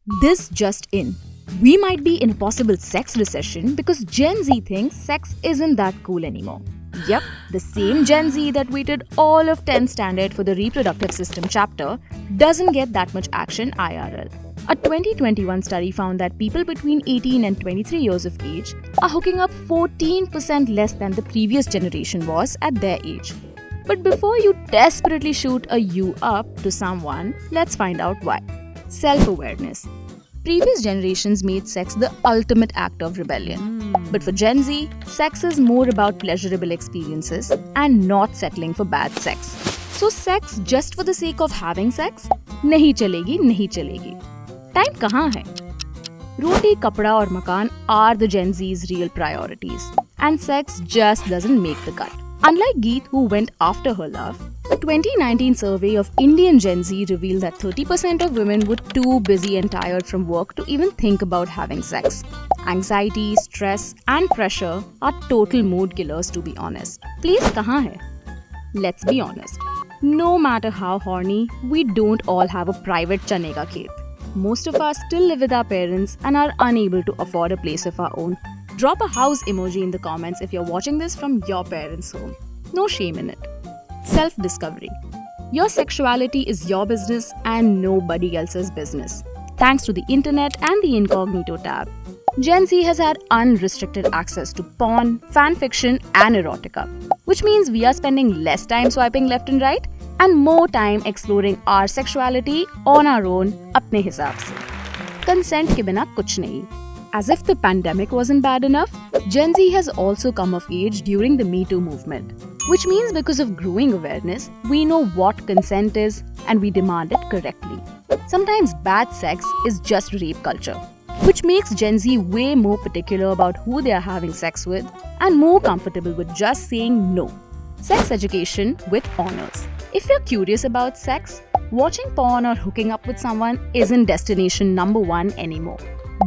This just in. We might be in a possible sex recession because Gen Z thinks sex isn't that cool anymore. Yep, the same Gen Z that waited all of 10th standard for the reproductive system chapter doesn't get that much action IRL. A 2021 study found that people between 18 and 23 years of age are hooking up 14% less than the previous generation was at their age. But before you desperately shoot a you up to someone, let's find out why. Self-awareness. Previous generations made sex the ultimate act of rebellion. But for Gen Z, sex is more about pleasurable experiences and not settling for bad sex. So sex just for the sake of having sex? नहीं चलेगी, नहीं चलेगी. Time कहाँ है? Roti, kapda और makan are the Gen Z's real priorities. And sex just doesn't make the cut. Unlike Geet, who went after her love, a 2019 survey of Indian Gen Z revealed that 30% of women were too busy and tired from work to even think about having sex. Anxiety, stress, and pressure are total mood killers, to be honest. Place kahan hai? Let's be honest. No matter how horny, we don't all have a private chane ka khet. Most of us still live with our parents and are unable to afford a place of our own. Drop a house emoji in the comments if you're watching this from your parents' home. No shame in it. Self-discovery. Your sexuality is your business and nobody else's business. Thanks to the internet and the incognito tab, Gen Z has had unrestricted access to porn, fanfiction, and erotica, which means we are spending less time swiping left and right and more time exploring our sexuality on our own, अपने हिसाब से. Consent के बिना कुछ नहीं. As if the pandemic wasn't bad enough, Gen Z has also come of age during the Me Too movement, which means because of growing awareness, we know what consent is and we demand it correctly. Sometimes bad sex is just rape culture, which makes Gen Z way more particular about who they are having sex with and more comfortable with just saying no. Sex education with honors. If you're curious about sex, watching porn or hooking up with someone isn't destination number one anymore.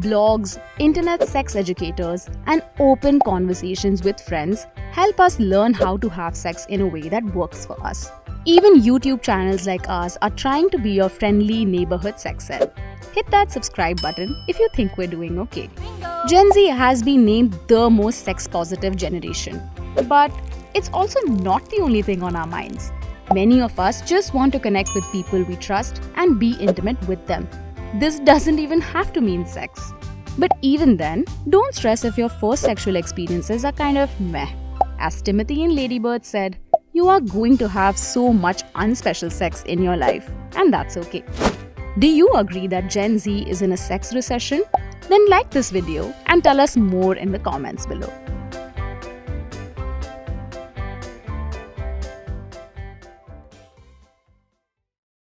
Blogs, internet sex educators, and open conversations with friends help us learn how to have sex in a way that works for us. Even YouTube channels like ours are trying to be your friendly neighborhood sex ed. Hit that subscribe button if you think we're doing okay. Gen Z has been named the most sex-positive generation. But it's also not the only thing on our minds. Many of us just want to connect with people we trust and be intimate with them. This doesn't even have to mean sex. But even then, don't stress if your first sexual experiences are kind of meh. As Timothy in Lady Bird said, you are going to have so much unspecial sex in your life, and that's okay. Do you agree that Gen Z is in a sex recession? Then like this video and tell us more in the comments below.